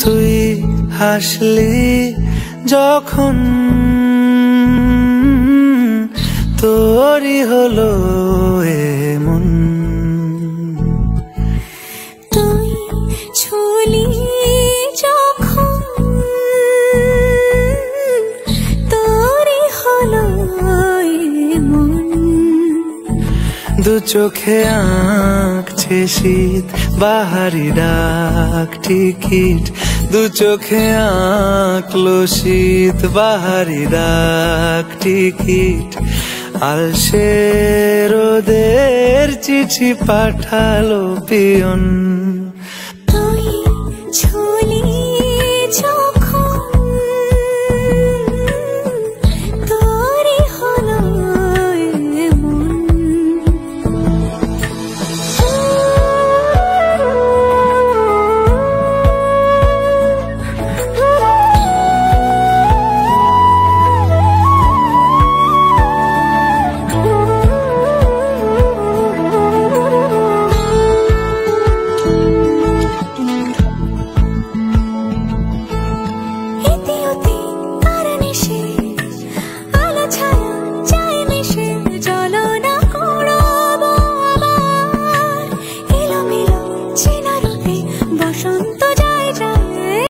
তুই হাসলি যখন তোরই হলো এমন। তুই ছুলি যখন তোরই হলো এমন। দু চোখে আঁকছে শীত বাহারি ডাক টিকিট, দু চোখে আঁকলো শীত বাহারি ডাক টিকিট। আলসে রোদের চিঠি পাঠালো পিয়ন।